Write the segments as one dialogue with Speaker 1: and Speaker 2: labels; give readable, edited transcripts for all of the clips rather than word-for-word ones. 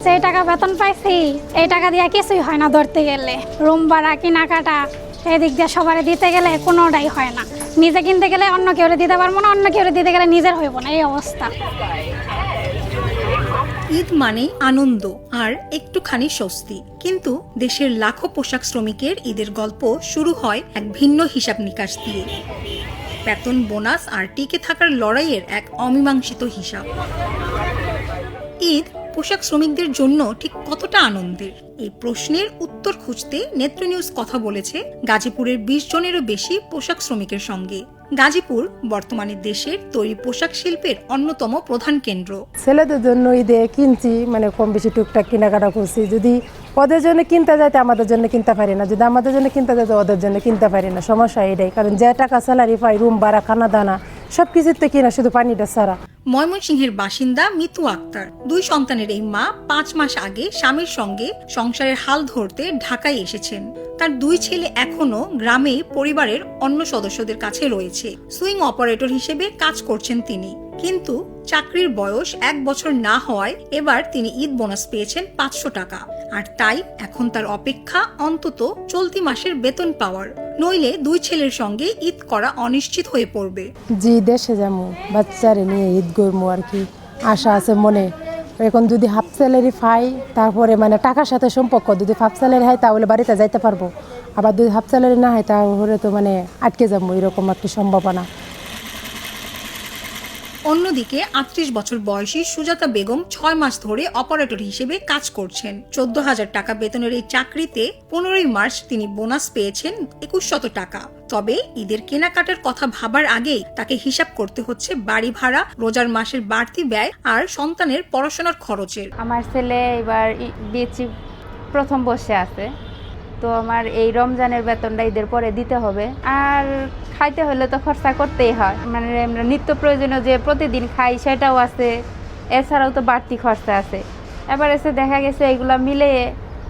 Speaker 1: যে টাকা বেতন পাইছি এই টাকা দিয়ে কিছুই হয় না, ধরতে গেলে রুম ভাড়া কেনাকাটা এদিক দিয়ে সবারে দিতে গেলে কোনোটাই হয় না। নিজে কিনতে গেলে অন্য কেউ দিতে পারবো না, অন্য কেউ দিতে গেলে নিজের হইব না, এই অবস্থা।
Speaker 2: ঈদ মানেই আনন্দ আর একটুখানি স্বস্তি, কিন্তু দেশের লাখো পোশাক শ্রমিকের ঈদের গল্প শুরু হয় এক ভিন্ন হিসাব নিকাশ দিয়ে। বেতন, বোনাস আর টিকে থাকার লড়াইয়ের এক অমীমাংসিত হিসাব। ঈদ পোশাক শ্রমিকদের জন্য ঠিক কতটা আনন্দের, এই প্রশ্নের উত্তর খুঁজতে নেত্র নিউজ কথা বলেছে গাজীপুরের 20 জনেরও বেশি পোশাক শ্রমিকের সঙ্গে। গাজীপুর বর্তমানে দেশের তৈরি পোশাক শিল্পের অন্যতম প্রধান কেন্দ্র।
Speaker 3: ছেলেদের জন্য ঈদে কিনছি, মানে কম বেশি টুকটাক কেনাকাটা করছি। যদি ওদের জন্য কিনতে যাইতে আমাদের জন্য কিনতে পারি না, যদি আমাদের জন্য কিনতে যাইতে ওদের জন্য কিনতে পারি না। সমস্যা এটাই, কারণ যে টাকা স্যালারি পাই, রুম ভাড়া, খানা দানা সব কিছুতে কিনা, শুধু পানিটা ছাড়া।
Speaker 2: ময়মনসিংহের বাসিন্দা মিতু আক্তার 2 সন্তানের এই মা 5 মাস আগে স্বামীর সঙ্গে সংসারের হাল ধরতে ঢাকায় এসেছেন। তার 2 ছেলে এখনো গ্রামে পরিবারের অন্য সদস্যদের কাছে রয়েছে। সুইং অপারেটর হিসেবে কাজ করছেন তিনি, কিন্তু চাকরির বয়স 1 বছর না হওয়ায় এবার তিনি ঈদ বোনাস পেয়েছেন 500 টাকা। আর তাই এখন তার অপেক্ষা অন্তত চলতি মাসের বেতন পাওয়ার, নইলে 2 ছেলের সঙ্গে ঈদ করা অনিশ্চিত হয়ে পড়বে।
Speaker 3: যে দেশে যাবো বাচ্চারে নিয়ে ঈদ করবো আর কি আশা আছে মনে। এখন যদি হাফ স্যালারি পাই, তারপরে মানে টাকার সাথে সম্পর্ক, যদি হাফ স্যালারি হয় তাহলে বাড়িতে যাইতে পারবো, আবার যদি হাফ স্যালারি না হয় তাহলে তো মানে আটকে যাবো, এরকম একটি সম্ভাবনা।
Speaker 2: অন্যদিকে 38 বছর বয়সী সুজাতা বেগম 6 মাস ধরে অপারেটর হিসেবে কাজ করছেন। 14,000 টাকা বেতনের এই চাকরিতে 15ই মার্চ তিনি বোনাস পেয়েছেন 2100 টাকা। তবে ঈদের কেনাকাটার কথা ভাবার আগেই তাকে হিসাব করতে হচ্ছে বাড়ি ভাড়া, রোজার মাসের বাড়তি ব্যয় আর সন্তানের পড়াশোনার খরচের।
Speaker 4: আমার ছেলে এবার বিএসসি প্রথম বর্ষে আছে, তো আমার এই রমজানের বেতনটা ঈদের পরে দিতে হবে। আর খাইতে হলে তো খরচা করতেই হয়, মানে আমরা নিত্য প্রয়োজনীয় যে প্রতিদিন খাই সেটাও আছে, এছাড়াও তো বাড়তি খরচা আছে। এবার এসে দেখা গেছে এগুলো মিলে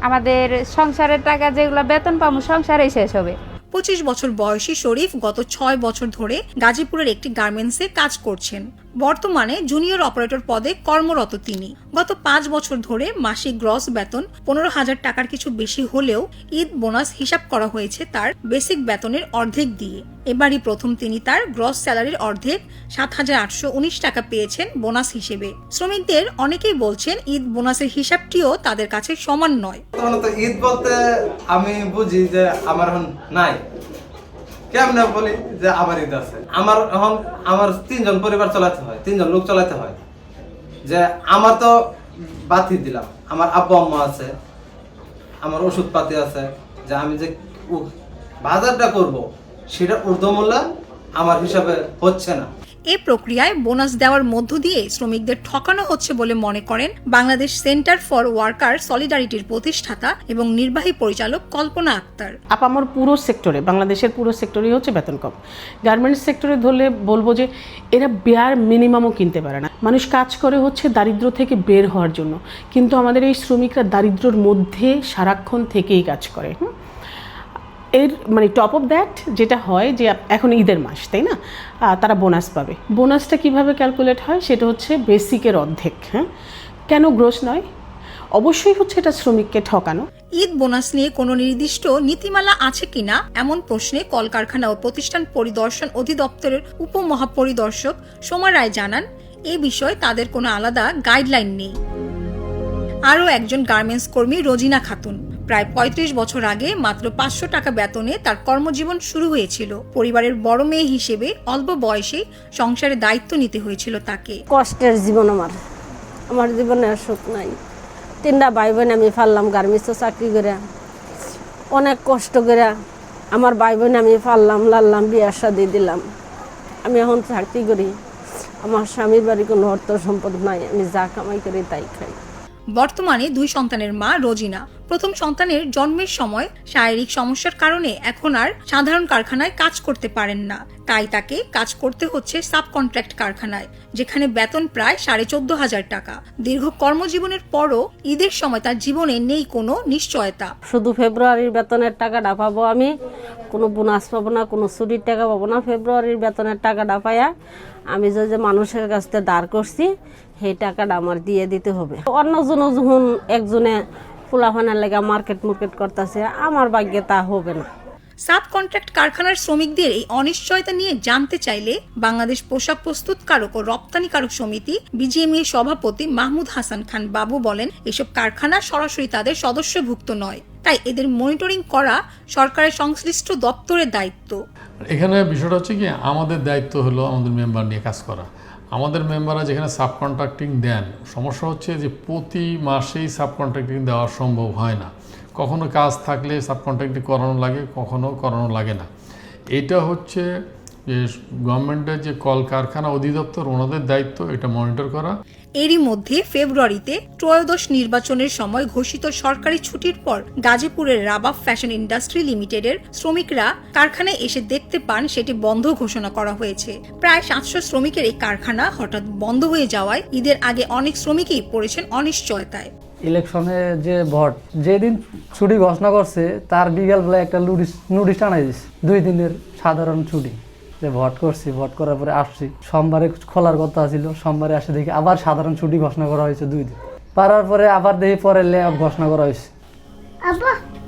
Speaker 4: আমাদের সংসারের টাকা যেগুলো বেতন পাবো সংসারেই শেষ হবে।
Speaker 2: 25 বছর বয়সী শরীফ গত 6 বছর ধরে গাজীপুরের একটি গার্মেন্টসে কাজ করছেন। বর্তমানে জুনিয়র অপারেটর পদে কর্মরত তিনি। গত 5 বছর ধরে মাসিক গ্রস বেতন 15,000 টাকার কিছু বেশি হলেও ঈদ বোনাস হিসাব করা হয়েছে তার বেসিক বেতনের অর্ধেক দিয়ে। এবারই প্রথম তিনি তার গ্রস স্যালারির অর্ধেক 7,819 টাকা পেয়েছেন বোনাস হিসেবে। শ্রমিকদের অনেকেই বলছেন ঈদ বোনাসের হিসাবটিও তাদের কাছে সমান নয়।
Speaker 5: ঈদ বলতে আমি বুঝি যে আমার এখন নাই, কেমনে বলি যে আমার ঈদ আছে। আমার 3 জন পরিবার চালাতে হয়, 3 জন লোক চালাতে হয়। যে আমার তো বাতি দিলাম, আমার আব্বু আম্মা আছে, আমার ওষুধ পাতি আছে, যে আমি যে বাজারটা করব সেটা ঊর্ধ্বমূল্য আমার হিসাবে হচ্ছে না।
Speaker 2: এই প্রক্রিয়ায় বোনাস দেওয়ার মধ্য দিয়ে শ্রমিকদের ঠকানো হচ্ছে বলে মনে করেন বাংলাদেশ সেন্টার ফর ওয়ার্কার সলিডারিটির প্রতিষ্ঠাতা এবং নির্বাহী পরিচালক কল্পনা আক্তার।
Speaker 6: আপামর পুরো সেক্টরে, বাংলাদেশের পুরো সেক্টরেই হচ্ছে বেতন কম। গার্মেন্টস সেক্টরে ধরলে বলবো যে এরা বেয়ার মিনিমামও কিনতে পারে না। মানুষ কাজ করে হচ্ছে দারিদ্র থেকে বের হওয়ার জন্য, কিন্তু আমাদের এই শ্রমিকরা দারিদ্র্যের মধ্যে সারাক্ষণ থেকেই কাজ করে। এর মানে টপ অফ দ্যাট যেটা হয় যে এখন ঈদের মাস, তাই না, তারা বোনাস পাবে। বোনাসটা কিভাবে ক্যালকুলেট হয় সেটা হচ্ছে বেসিকের অর্ধেক। কেন গ্রোস নয়? অবশ্যই হচ্ছে এটা শ্রমিককে ঠকানো।
Speaker 2: ঈদ বোনাস নিয়ে কোনো নির্দিষ্ট নীতিমালা আছে কিনা এমন প্রশ্নে কলকারখানা ও প্রতিষ্ঠান পরিদর্শন অধিদপ্তরের উপমহাপরিদর্শক সোমা রায় জানান, এই বিষয়ে তাদের কোনো আলাদা গাইডলাইন নেই। আরও একজন গার্মেন্টস কর্মী রোজিনা খাতুন প্রায় 35 বছর আগে মাত্র 500 টাকা বেতনে তার কর্মজীবন শুরু হয়েছিল। পরিবারের বড় মেয়ে হিসেবে অল্প বয়সে সংসারের দায়িত্ব নিতে হয়েছিল তাকে।
Speaker 7: কষ্টের জীবন আমার জীবনে আর সুখ নাই। 3টা ভাই বোন আমি পারলাম গার্মেন্টসে চাকরি করে, অনেক কষ্ট করে আমার ভাই বোন আমি পারলাম, লাললাম, বিয়ে শাদী দিলাম। আমি এখন চাকরি করি, আমার স্বামীর বাড়ি কোনো অর্থ সম্পদ নাই, আমি যা কামাই করি তাই খাই।
Speaker 2: বর্তমানে 2 সন্তানের মা রোজিনা প্রথম সন্তানের জন্মের সময় শারীরিক সমস্যার কারণে এখন আর সাধারণ কারখানায় কাজ করতে পারেন না, তাই তাকে কাজ করতে হচ্ছে সাব কন্ট্রাক্ট কারখানায়, যেখানে বেতন প্রায় 14,500 টাকা। দীর্ঘ কর্মজীবনের পরও ঈদের সময় তার জীবনে নেই কোনো নিশ্চয়তা।
Speaker 7: শুধু ফেব্রুয়ারির বেতনের টাকাটা পাবো আমি, কোনো বোনাস পাবো না, কোনো ছুটির টাকা পাবো না। ফেব্রুয়ারির বেতনের টাকাটা পাইয়া আমি যে মানুষের কাছ থেকে ধার করছি সেই টাকাটা আমার দিয়ে দিতে হবে। অন্যজন যখন একজনে ফুলাফানের লেগে মার্কেট করতেছে, আমার ভাগ্যে তা হবে না।
Speaker 2: সাব কন্ট্রাক্ট কারখানার শ্রমিকদের এই অনিশ্চয়তা নিয়ে জানতে চাইলে বাংলাদেশ পোশাক প্রস্তুতকারক ও রপ্তানিকারক সমিতি বিজিএমইএ সভাপতি মাহমুদ হাসান খান বাবু বলেন, এসব কারখানা সরাসরি তাদের সদস্যভুক্ত নয়, তাই এদের মনিটরিং করা সরকারের সংশ্লিষ্ট দপ্তরের দায়িত্ব।
Speaker 8: এখানে বিষয়টা হচ্ছে কি, আমাদের দায়িত্ব হলো আমাদের মেম্বার নিয়ে কাজ করা। আমাদের মেম্বাররা যেখানে সাব কন্ট্রাক্টিং দেন, সমস্যা হচ্ছে যে প্রতি মাসেই সাব কন্ট্রাক্টিং দেওয়া সম্ভব হয় না। কখনো কাজ থাকলে সাব কন্ট্রাক্টিং করানো লাগে, কখনো করানো লাগে না। এটা হচ্ছে যে গভর্নমেন্টের যে কারখানা অধিদপ্তর, ওনাদের দায়িত্ব এটা মনিটর করা।
Speaker 2: এরই মধ্যে ফেব্রুয়ারিতে ত্রয়োদশ নির্বাচনের সময় ঘোষিত সরকারি ছুটির পর গাজীপুরের রাবাব ফ্যাশন ইন্ডাস্ট্রি লিমিটেডের শ্রমিকরা কারখানায় এসে দেখতে পান সেটি বন্ধ ঘোষণা করা হয়েছে। প্রায় 700 শ্রমিকের এই কারখানা হঠাৎ বন্ধ হয়ে যাওয়ায় ঈদের আগে অনেক শ্রমিকই পড়েছেন অনিশ্চয়তায়।
Speaker 9: ইলেকশনে যে ভোট যেদিন ছুটি ঘোষণা করছে তার বিকালবেলা একটা নোটিশ টানাই দিচ্ছে 2 দিনের সাধারণ ছুটি, যে ভোট করছি, ভোট করার পরে আসছি, সোমবারে খোলার কথা ছিল, সোমবারে আসে দেখি আবার সাধারণ ছুটি ঘোষণা করা হয়েছে 2 দিন, পারার পরে আবার দেখি পরে লেআফ ঘোষণা করা হয়েছে।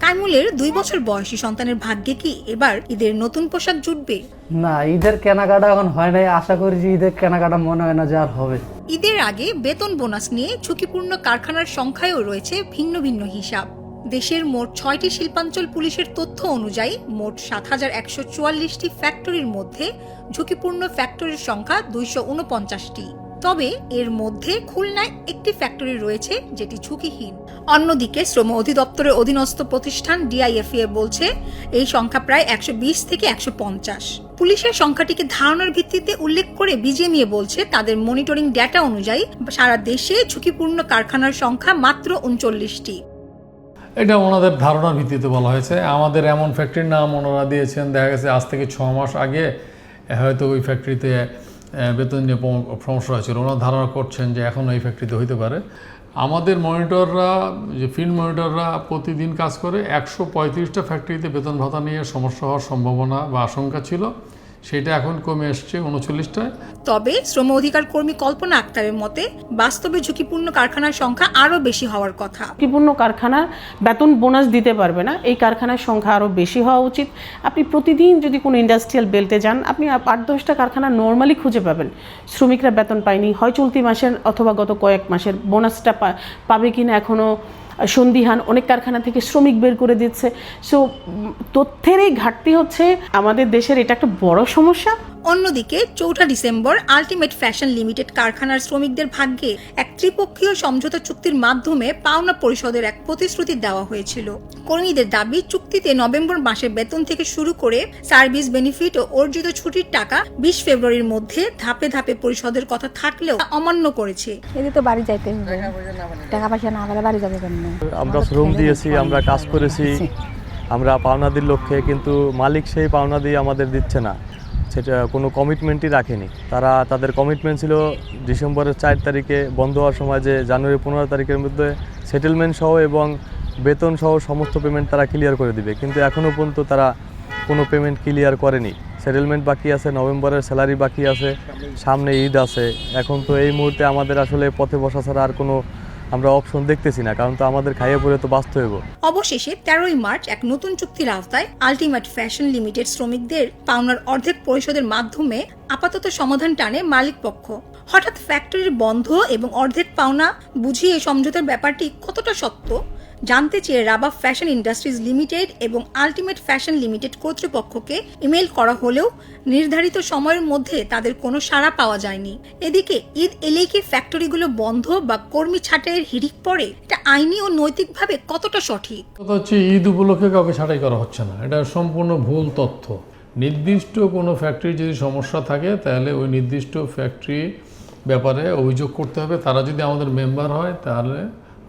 Speaker 2: কাইমুলের 2 বছর বয়সী সন্তানের ভাগ্যে কি এবার ঈদের নতুন পোশাক জুটবে?
Speaker 9: না, ঈদের কেনাকাটা এখন হয় নাই, আশা করি যে ঈদের কেনাকাটা মনে হয় না যে আর হবে।
Speaker 2: ঈদের আগে বেতন বোনাস নিয়ে ঝুঁকিপূর্ণ কারখানার সংখ্যায়ও রয়েছে ভিন্ন ভিন্ন হিসাব। দেশের মোট 6টি শিল্পাঞ্চল পুলিশের তথ্য অনুযায়ী মোট 7144টি ফ্যাক্টরির মধ্যে ঝুঁকিপূর্ণ ফ্যাক্টরির সংখ্যা 249টি। তবে এর মধ্যে খুলনায় একটি ফ্যাক্টরি রয়েছে যেটি ঝুঁকিহীন। অন্যদিকে শ্রম অধিদপ্তরের অধীনস্থ প্রতিষ্ঠান ডিআইএফএ বলছে এই সংখ্যা প্রায় 120 থেকে 150। পুলিশের সংখ্যাটিকে ধারণার ভিত্তিতে উল্লেখ করে বিজিএমইএ বলছে তাদের মনিটরিং ডেটা অনুযায়ী সারা দেশে ঝুঁকিপূর্ণ কারখানার সংখ্যা মাত্র 39টি।
Speaker 8: এটা ওনাদের ধারণার ভিত্তিতে বলা হয়েছে। আমাদের এমন ফ্যাক্টরির নাম ওনারা দিয়েছেন, দেখা গেছে আজ থেকে 6 মাস আগে হয়তো ওই ফ্যাক্টরিতে বেতন নিয়ে সমস্যা হয়েছিল, ওনারা ধারণা করছেন যে এখন এই ফ্যাক্টরিতে হইতে পারে। আমাদের মনিটররা, যে ফিল্ড মনিটররা প্রতিদিন কাজ করে, 135টা ফ্যাক্টরিতে বেতন ভাতা নিয়ে সমস্যা হওয়ার সম্ভাবনা বা আশঙ্কা ছিল, সেটা এখন কমে এসছে 39টায়।
Speaker 2: তবে শ্রম অধিকার কর্মী কল্পনা আক্তারের মতে বাস্তবে ঝুঁকিপূর্ণ কারখানার সংখ্যা আরো বেশি হওয়ার কথা।
Speaker 6: ঝুঁকিপূর্ণ কারখানার বেতন বোনাস দিতে পারবে না, এই কারখানার সংখ্যা আরও বেশি হওয়া উচিত। আপনি প্রতিদিন যদি কোনো ইন্ডাস্ট্রিয়াল বেল্টে যান, আপনি 8-10টা কারখানা নর্মালি খুঁজে পাবেন শ্রমিকরা বেতন পায়নি, হয় চলতি মাসের অথবা গত কয়েক মাসের বোনাসটা পাবে কিনা এখনও সন্দিহান। অনেক কারখানা থেকে শ্রমিক বের করে দিচ্ছে। সো তথ্যের এই ঘাটতি হচ্ছে আমাদের দেশের, এটা একটা বড় সমস্যা।
Speaker 2: অন্যদিকে 4 ডিসেম্বর আলটিমেট ফ্যাশন লিমিটেড কারখানার শ্রমিকদের ভাগ্যে এক ত্রিপক্ষীয় সমঝোতা চুক্তির মাধ্যমে পাওনা পরিশোধের এক প্রতিশ্রুতি দেওয়া হয়েছিল। কর্মীদের দাবি, চুক্তিতে নভেম্বর মাসের বেতন থেকে শুরু করে সার্ভিস বেনিফিট ও অর্জিত ছুটির টাকা 20 ফেব্রুয়ারির মধ্যে ধাপে ধাপে পরিশোধের কথা থাকলেও অমান্য করেছে।
Speaker 10: এদিকে তো বাড়ি যাইতে হবে, টাকা পয়সা না হলে বাড়ি যাবে কেন?
Speaker 11: আমরা শ্রম দিয়েছি, আমরা কাজ করেছি, আমরা পাওনাদির লক্ষ্যে, কিন্তু মালিক সেই পাওনা দিয়ে আমাদের দিচ্ছে না, সেটা কোনো কমিটমেন্টই রাখেনি। তারা তাদের কমিটমেন্ট ছিল ডিসেম্বরের 4 তারিখে বন্ধ হওয়ার সময় যে জানুয়ারি 15 তারিখের মধ্যে সেটেলমেন্ট সহ এবং বেতন সহ সমস্ত পেমেন্ট তারা ক্লিয়ার করে দিবে, কিন্তু এখনও পর্যন্ত তারা কোনো পেমেন্ট ক্লিয়ার করেনি। সেটেলমেন্ট বাকি আছে, নভেম্বরের স্যালারি বাকি আছে, সামনে ঈদ আছে। এখন তো এই মুহূর্তে আমাদের আসলে পথে বসা ছাড়া আর কোনো আমরা অপশন দেখতেছি না, কারণ তো আমাদের খাইয়ে পড়ে তো বাঁচতে হইব।
Speaker 2: অবশেষে 13ই মার্চ এক নতুন চুক্তির আওতায় আলটিমেট ফ্যাশন লিমিটেড শ্রমিকদের পাওনার অর্ধেক পরিশোধের মাধ্যমে আপাতত সমাধান টানে মালিক পক্ষ। হঠাৎ ফ্যাক্টরির বন্ধ এবং অর্ধেক পাওনা বুঝিয়ে সমঝোতার ব্যাপারটি কতটা সত্য জানতে চেয়ে রাবাব ফ্যাশন ইন্ডাস্ট্রিজ লিমিটেড এবং আলটিমেট ফ্যাশন লিমিটেড কর্তৃপক্ষকে ইমেল করা হলেও নির্ধারিত সময়ের মধ্যে তাদের কোনো সাড়া পাওয়া যায়নি। এদিকে ঈদ এলেই কি ফ্যাক্টরিগুলো বন্ধ বা কর্মী ছাঁটাইয়ের হিড়িক পড়ে? এটা আইনি ও নৈতিকভাবে কতটা সঠিক?
Speaker 8: কথা হচ্ছে, ঈদ উপলক্ষে কাউকে ছাঁটাই করা হচ্ছে না, এটা সম্পূর্ণ ভুল তথ্য। নির্দিষ্ট কোনো ফ্যাক্টরি যদি সমস্যা থাকে তাহলে ওই নির্দিষ্ট ফ্যাক্টরি ব্যাপারে অভিযোগ করতে হবে। তারা যদি আমাদের মেম্বার হয় তাহলে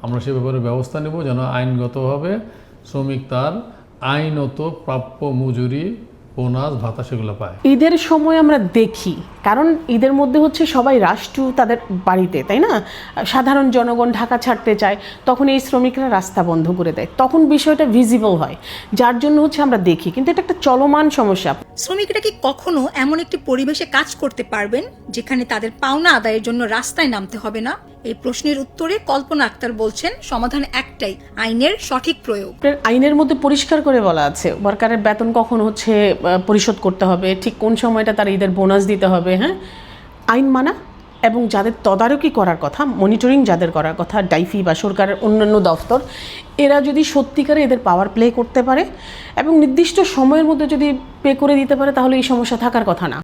Speaker 8: আমরা সে ব্যাপারে ব্যবস্থা নেব যেন আইনগতভাবে শ্রমিক তার আইনত প্রাপ্য মজুরি, বোনাস, ভাতা সেগুলো পায়।
Speaker 6: ঈদের সময় আমরা দেখি, কারণ ঈদের মধ্যে হচ্ছে সবাই রাষ্ট্র তাদের বাড়িতে, তাই না? সাধারণ জনগণ ঢাকা ছাড়তে চায়, তখন এই শ্রমিকরা রাস্তা বন্ধ করে দেয়, তখন বিষয়টা ভিজিবল হয়, যার জন্য হচ্ছে আমরা দেখি। কিন্তু এটা একটা চলমান সমস্যা।
Speaker 2: শ্রমিকরা কি কখনো এমন একটি পরিবেশে কাজ করতে পারবেন যেখানে তাদের পাওনা আদায়ের জন্য রাস্তায় নামতে হবে না? এই প্রশ্নের উত্তরে কল্পনা আক্তার বলছেন, সমাধান একটাই, আইনের সঠিক প্রয়োগ।
Speaker 6: আইনের মধ্যে পরিষ্কার করে বলা আছে ওয়ার্কারের বেতন কখন হচ্ছে পরিশোধ করতে হবে, ঠিক কোন সময়টা তার ঈদের বোনাস দিতে হবে। হ্যাঁ, আইন মানা এবং যাদের তদারকি করার কথা, মনিটরিং যাদের করার কথা, ডাইফি বা সরকারের অন্যান্য দফতর, এরা যদি সত্যিকারে এদের পাওয়ার প্লে করতে পারে এবং নির্দিষ্ট সময়ের মধ্যে যদি পে করে দিতে পারে, তাহলে এই সমস্যা থাকার কথা না।